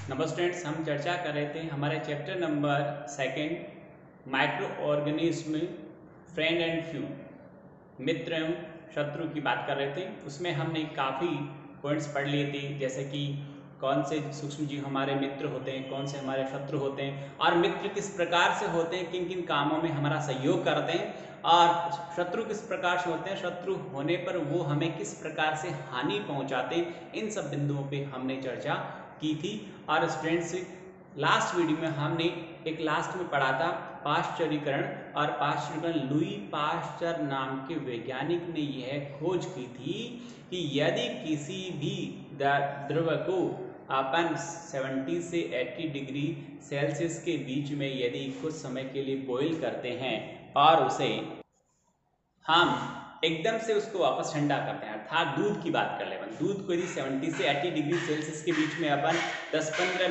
नमस्ते स्टूडेंट्स, हम चर्चा कर रहे थे हमारे chapter number 2 microorganism friend and foe, मित्र एवं शत्रु की बात कर रहे थे। उसमें हमने काफ़ी पॉइंट्स पढ़ लिए थे, जैसे कि कौन से सूक्ष्म जीव हमारे मित्र होते हैं, कौन से हमारे शत्रु होते हैं, और मित्र किस प्रकार से होते हैं, किन किन कामों में हमारा सहयोग करते हैं, और शत्रु किस प्रकार से होते हैं, शत्रु होने पर वो हमें किस प्रकार से हानि पहुंचाते हैं। इन सब बिंदुओं पे हमने चर्चा की थी। और स्टूडेंट्स, लास्ट वीडियो में हमने एक लास्ट में पढ़ा था पाश्चरीकरण, और पाश्चरीकरण लुई पाश्चर नाम के वैज्ञानिक ने यह खोज की थी कि यदि किसी भी द्रव को अपन 70 से 80 डिग्री सेल्सियस के बीच में यदि कुछ समय के लिए बॉईल करते हैं और उसे हम एकदम से उसको वापस ठंडा करते हैं, अर्थात दूध की बात कर ले, दूध को यदि 70 से 80 डिग्री सेल्सियस के बीच में अपन 10-15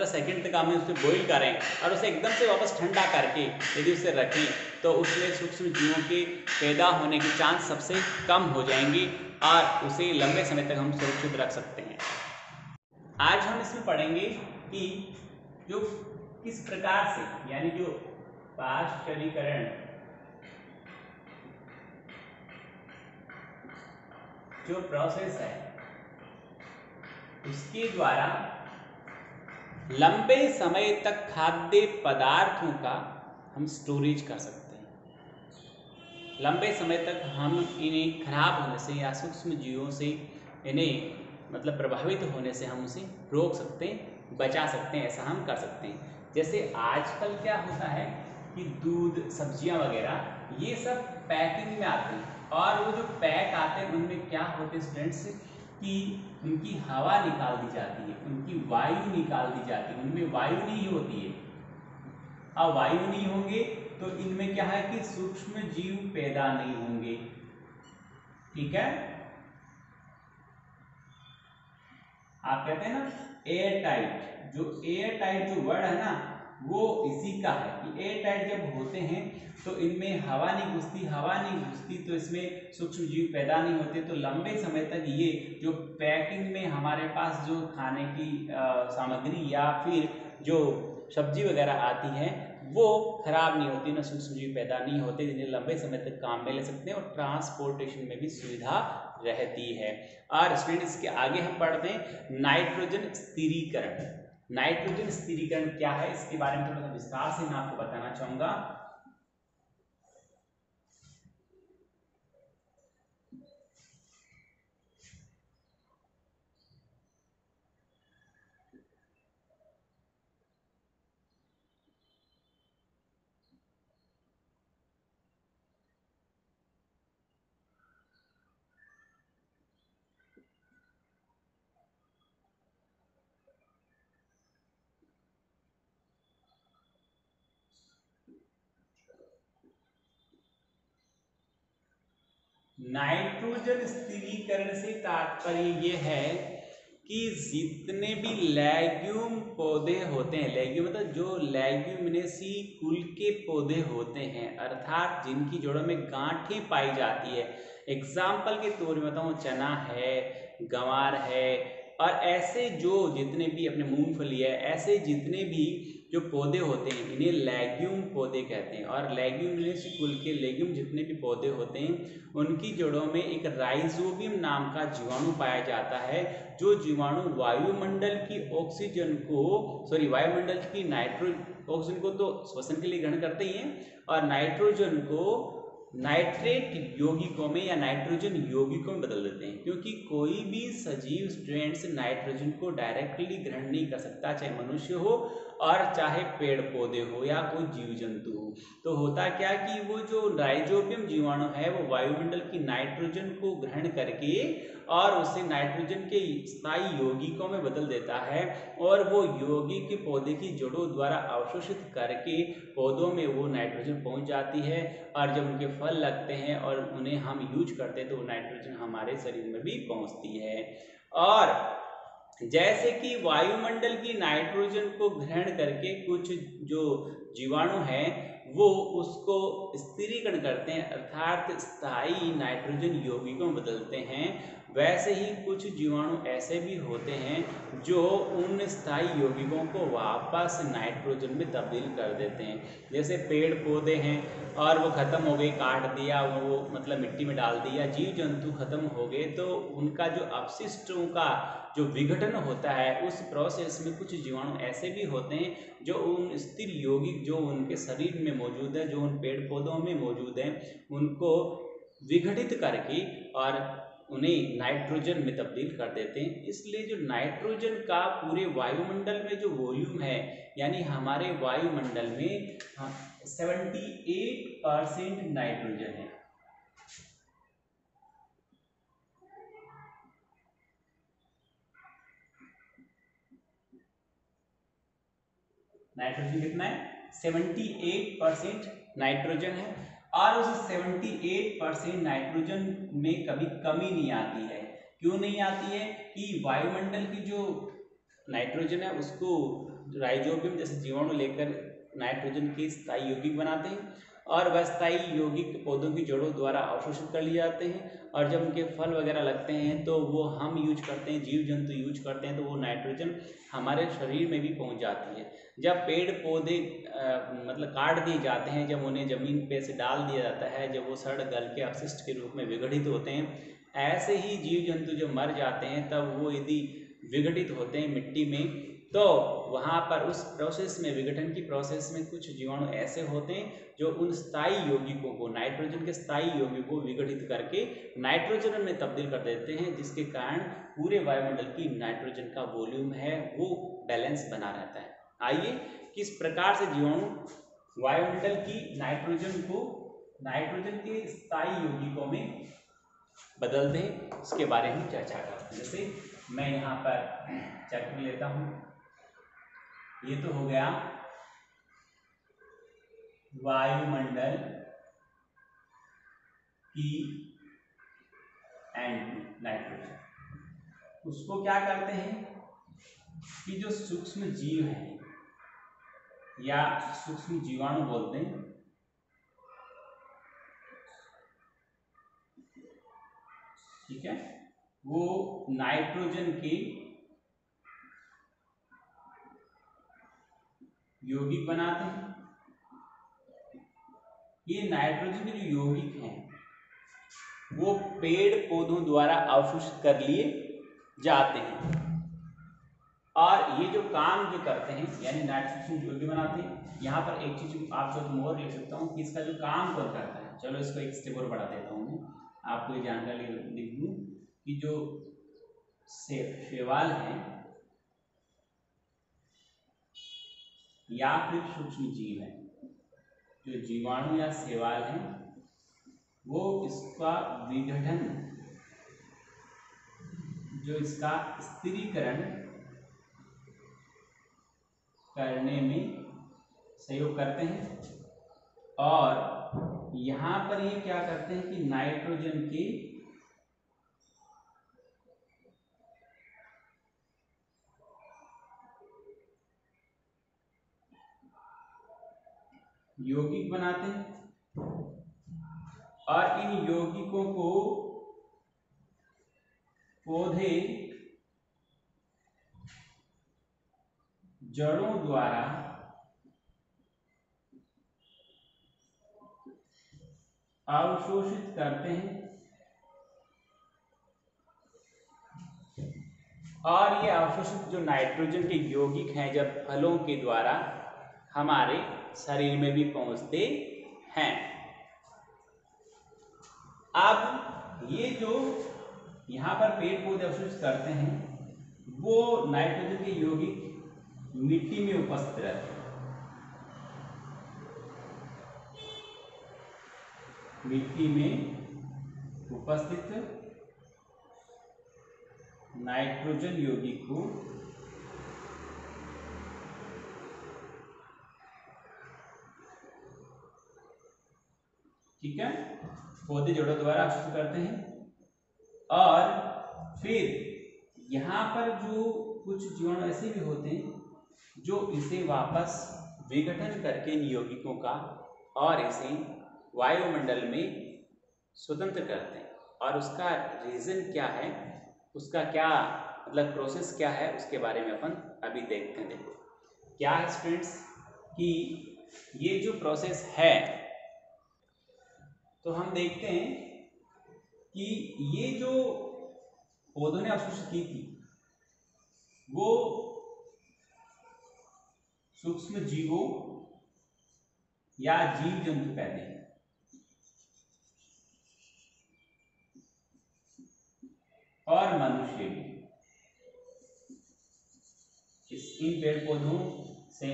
सेकंड तक हमें उसे बॉईल करें और उसे एकदम से वापस ठंडा करके यदि उसे रखें, तो उसमें सूक्ष्म जीवों के पैदा होने के चांस सबसे कम हो जाएंगे और उसे लंबे समय तक हम सुरक्षित रख सकते हैं। आज हम इसमें पढ़ेंगे कि जो किस प्रकार से, यानी जो पाश्चरीकरण जो प्रोसेस है उसके द्वारा लंबे समय तक खाद्य पदार्थों का हम स्टोरेज कर सकते हैं। लंबे समय तक हम इन्हें खराब होने से या सूक्ष्म जीवों से इन्हें प्रभावित होने से हम उसे रोक सकते हैं, बचा सकते हैं, ऐसा हम कर सकते हैं। जैसे आजकल क्या होता है कि दूध, सब्जियां वगैरह ये सब पैकिंग में आते हैं, और वो जो पैक आते हैं उनमें क्या होते हैं स्टूडेंट्स कि उनकी हवा निकाल दी जाती है, उनकी वायु निकाल दी जाती है, उनमें वायु नहीं होती है। अब वायु नहीं होंगे तो इनमें क्या है कि सूक्ष्म जीव पैदा नहीं होंगे। ठीक है, आप कहते हैं ना एयर टाइट, जो एयर टाइट जो वर्ड है ना वो इसी का है कि एयर टाइट जब होते हैं तो इनमें हवा नहीं घुसती तो इसमें सूक्ष्म जीव पैदा नहीं होते, तो लंबे समय तक ये जो पैकिंग में हमारे पास जो खाने की सामग्री या फिर जो सब्जी वगैरह आती है वो खराब नहीं होती, ना सूक्ष्म जीव पैदा नहीं होते, जिन्हें लंबे समय तक काम में ले सकते हैं और ट्रांसपोर्टेशन में भी सुविधा रहती है। और स्टूडेंट इसके आगे हम पढ़ते हैं नाइट्रोजन स्थिरीकरण। नाइट्रोजन स्थिरीकरण क्या है, इसके बारे में थोड़ा सा विस्तार से मैं आपको बताना चाहूंगा। नाइट्रोजन स्थिरीकरण से तात्पर्य यह है कि जितने भी लेग्यूम पौधे होते हैं, लेग्यूम मतलब जो लेग्यूमिनेसी कुल के पौधे होते हैं, अर्थात जिनकी जड़ों में गांठें पाई जाती है। एग्जाम्पल के तौर में बताऊं, चना है, गंवार है, और ऐसे जो जितने भी अपने मूंगफली है, ऐसे जितने भी जो पौधे होते हैं इन्हें लेग्यूम पौधे कहते हैं। और लेग्यूमिनेसी कुल के लेग्यूम जितने भी पौधे होते हैं उनकी जड़ों में एक राइजोबियम नाम का जीवाणु पाया जाता है, जो जीवाणु वायुमंडल की ऑक्सीजन को वायुमंडल की ऑक्सीजन को तो श्वसन के लिए ग्रहण करते ही हैं, और नाइट्रोजन को नाइट्रेट यौगिकों में या नाइट्रोजन यौगिकों में बदल देते हैं। क्योंकि कोई भी सजीव स्टूडेंट्स नाइट्रोजन को डायरेक्टली ग्रहण नहीं कर सकता, चाहे मनुष्य हो और चाहे पेड़ पौधे हो या कोई जीव जंतु हो। तो होता क्या कि वो जो राइजोबियम जीवाणु है वो वायुमंडल की नाइट्रोजन को ग्रहण करके और उसे नाइट्रोजन के स्थायी यौगिकों में बदल देता है, और वो यौगिक पौधे की जड़ों द्वारा अवशोषित करके पौधों में वो नाइट्रोजन पहुंच जाती है, और जब उनके फल लगते हैं और उन्हें हम यूज करते हैं तो वो नाइट्रोजन हमारे शरीर में भी पहुंचती है। और जैसे कि वायुमंडल की नाइट्रोजन को ग्रहण करके कुछ जो जीवाणु हैं वो उसको स्थिरीकरण करते हैं, अर्थात स्थायी नाइट्रोजन यौगिकों में बदलते हैं, वैसे ही कुछ जीवाणु ऐसे भी होते हैं जो उन स्थायी यौगिकों को वापस नाइट्रोजन में तब्दील कर देते हैं। जैसे पेड़ पौधे हैं और वो ख़त्म हो गए, काट दिया, वो मतलब मिट्टी में डाल दिया, जीव जंतु ख़त्म हो गए, तो उनका जो अपशिष्टों का जो विघटन होता है उस प्रोसेस में कुछ जीवाणु ऐसे भी होते हैं जो उन स्थिर यौगिक जो उनके शरीर में मौजूद है, जो उन पेड़ पौधों में मौजूद है, उनको विघटित करके और उन्हें नाइट्रोजन में तब्दील कर देते हैं। इसलिए जो नाइट्रोजन का पूरे वायुमंडल में जो वॉल्यूम है, यानी हमारे वायुमंडल में 78% नाइट्रोजन है। नाइट्रोजन कितना है? 78% नाइट्रोजन है और उस 78% नाइट्रोजन में कभी कमी नहीं आती है। क्यों नहीं आती है? कि वायुमंडल की जो नाइट्रोजन है उसको राइजोबियम जैसे जीवाणु लेकर नाइट्रोजन के स्थायी यौगिक बनाते हैं और वह स्थायी यौगिक पौधों की जड़ों द्वारा अवशोषित कर लिए जाते हैं और जब उनके फल वगैरह लगते हैं तो वो हम यूज करते हैं, जीव जंतु यूज करते हैं, तो वो नाइट्रोजन हमारे शरीर में भी पहुंच जाती है। जब पेड़ पौधे मतलब काट दिए जाते हैं, जब उन्हें ज़मीन पे से डाल दिया जाता है, जब वो सड़ गल के अपशिष्ट के रूप में विघटित होते हैं, ऐसे ही जीव जंतु जब मर जाते हैं तब वो यदि विघटित होते हैं मिट्टी में, तो वहाँ पर उस प्रोसेस में, विघटन की प्रोसेस में कुछ जीवाणु ऐसे होते हैं जो उन स्थायी यौगिकों को, नाइट्रोजन के स्थायी यौगिकों को विघटित करके नाइट्रोजन में तब्दील कर देते हैं, जिसके कारण पूरे वायुमंडल की नाइट्रोजन का वॉल्यूम है वो बैलेंस बना रहता है। आइए किस प्रकार से जीवाणु वायुमंडल की नाइट्रोजन को नाइट्रोजन के स्थायी यौगिकों में बदलते हैं, इसके बारे में चर्चा करते हैं। जैसे मैं यहाँ पर चेक लेता हूँ, ये तो हो गया वायुमंडल की नाइट्रोजन। उसको क्या करते हैं कि जो सूक्ष्म जीव हैं या सूक्ष्म जीवाणु बोलते हैं, ठीक है, वो नाइट्रोजन के यौगिक बनाते हैं। ये नाइट्रोजन के जो यौगिक हैं वो पेड़ पौधों द्वारा अवशोषित कर लिए जाते हैं और ये जो काम जो करते हैं, यानी नाइट्रोजन यौगिक बनाते हैं। यहाँ पर एक चीज आप जो और लिख सकता हूँ कि इसका जो काम कौन करता है। चलो इसको एक स्टेप और बढ़ा देता हूँ, मैं आपको ये जानकारी लिख दूँ कि जो शैवाल है या फिर सूक्ष्म जीव है, जो जीवाणु या शैवाल है, वो इसका विघटन, जो इसका स्थिरीकरण करने में सहयोग करते हैं और यहाँ पर ये क्या करते हैं कि नाइट्रोजन के यौगिक बनाते हैं और इन यौगिकों को पौधे जड़ों द्वारा अवशोषित करते हैं और ये अवशोषित जो नाइट्रोजन के यौगिक हैं जब फलों के द्वारा हमारे शरीर में भी पहुंचते हैं। अब ये जो यहाँ पर पेड़ पौधे अवशोषित करते हैं वो नाइट्रोजन के यौगिक मिट्टी में उपस्थित रहते हैं। मिट्टी में उपस्थित नाइट्रोजन यौगिक को ठीक है पौधे जड़ों द्वारा अवशोषित करते हैं और फिर यहाँ पर जो कुछ जीवाणु ऐसे भी होते हैं जो इसे वापस विघटन करके इन यौगिकों का और इसे वायुमंडल में स्वतंत्र करते हैं। और उसका रीज़न क्या है, उसका क्या मतलब प्रोसेस क्या है, उसके बारे में अपन अभी देखते हैं। देखो क्या है स्टूडेंट्स कि ये जो प्रोसेस है, तो हम देखते हैं कि ये जो पौधों ने अवशोषित की थी वो सूक्ष्म जीवों या जीव जंतु कहते हैं, और मनुष्य भी इन पेड़ पौधों से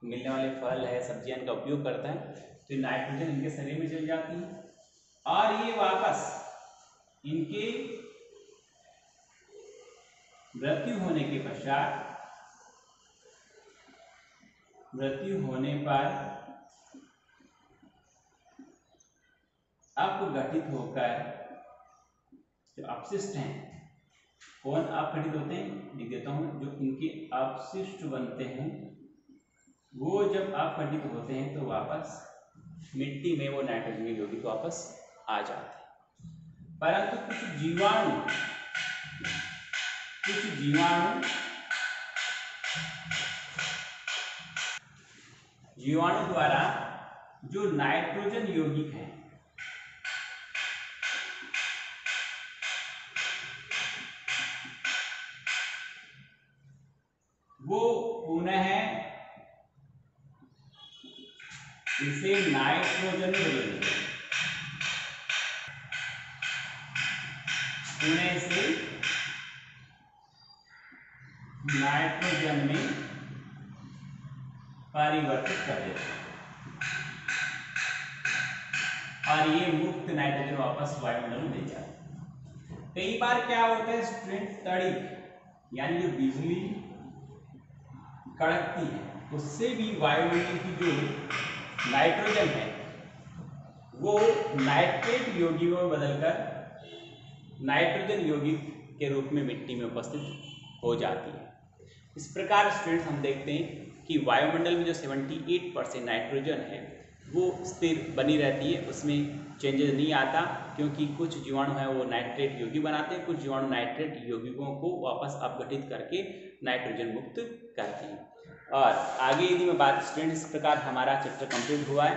मिलने वाले फल है, सब्जियां का उपयोग करता है, तो नाइट्रोजन इनके शरीर में चल जाती है और ये वापस इनके मृत्यु होने के पश्चात, मृत्यु होने पर अपघटित होकर जो अपशिष्ट हैं, कौन अपघटित होते हैं लिख देता हूं, जो इनके अपशिष्ट बनते हैं वो जब अपघटित होते हैं तो वापस मिट्टी में वो नाइट्रोजन के यौगिक वापस आ जाते हैं। परंतु कुछ जीवाणु द्वारा जो नाइट्रोजन यौगिक है वो पुनः इसे नाइट्रोजन में बदल देते हैं, पुनः इसे नाइट्रोजन में परिवर्तित कर देते हैं और ये मुक्त नाइट्रोजन वापस वायुमंडल में ले जाते हैं। कई बार क्या होता है स्टूडेंट, तड़िक यानी जो बिजली कड़कती है उससे भी वायुमंडल की जो नाइट्रोजन है वो नाइट्रेट यौगिकों में बदलकर नाइट्रोजन यौगिक के रूप में मिट्टी में उपस्थित हो जाती है। इस प्रकार स्टूडेंट्स हम देखते हैं कि वायुमंडल में जो 78% नाइट्रोजन है वो स्थिर बनी रहती है, उसमें चेंजेस नहीं आता, क्योंकि कुछ जीवाणु हैं वो नाइट्रेट यौगिक बनाते हैं, कुछ जीवाणु नाइट्रेट यौगिकों को वापस अपघटित करके नाइट्रोजन मुक्त करते हैं। और आगे यदि मैं बात स्टूडेंट, इस प्रकार हमारा चैप्टर कंप्लीट हुआ है।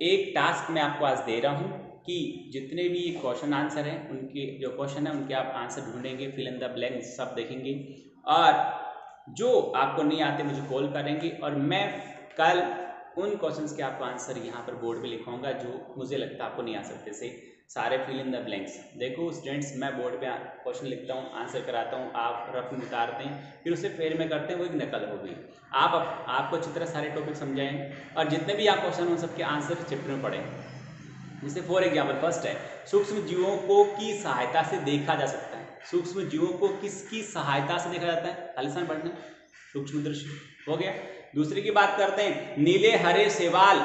एक टास्क मैं आपको आज दे रहा हूँ कि जितने भी क्वेश्चन आंसर हैं उनके जो क्वेश्चन है उनके आप आंसर ढूंढेंगे, फिल इन द ब्लैंक सब देखेंगे और जो आपको नहीं आते मुझे कॉल करेंगे और मैं कल उन क्वेश्चंस के आपको आंसर यहाँ पर बोर्ड पे लिखवाऊंगा जो मुझे लगता है आपको नहीं आ सकते से सारे फिल इन द ब्लैंक्स। देखो स्टूडेंट्स, मैं बोर्ड पे क्वेश्चन लिखता हूँ, आंसर कराता हूँ, आप रफ में उतारते हैं, फिर उसे फेर में करते हैं, वो एक नकल होगी। आपको अच्छी तरह सारे टॉपिक समझाएं और जितने भी आप क्वेश्चन उन सबके आंसर चैप्टर में पढ़ें। जैसे फॉर एग्जाम्पल फर्स्ट है, सूक्ष्म जीवों को की सहायता से देखा जा सकता है। सूक्ष्म जीवों को किसकी सहायता से देखा जाता है? खालिस्तान पढ़ना, सूक्ष्म दृश्य हो गया। दूसरे की बात करते हैं, नीले हरे शैवाल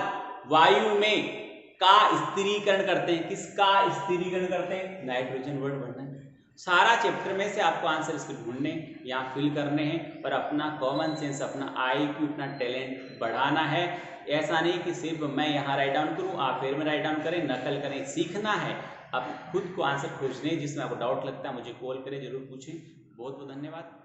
वायु में का स्थिरीकरण करते हैं। किसका स्थिरीकरण करते हैं? नाइट्रोजन वर्ड पढ़ना है। सारा चैप्टर में से आपको आंसर इसके ढूंढने यहाँ फिल करने हैं और अपना कॉमन सेंस, अपना IQ, अपना टैलेंट बढ़ाना है। ऐसा नहीं कि सिर्फ मैं यहाँ राइट डाउन करूँ, आप फिर में राइट डाउन करें, नकल करें। सीखना है, अब खुद को आंसर खोजने, जिसमें आपको डाउट लगता है मुझे कॉल करें, जरूर पूछें। बहुत बहुत धन्यवाद।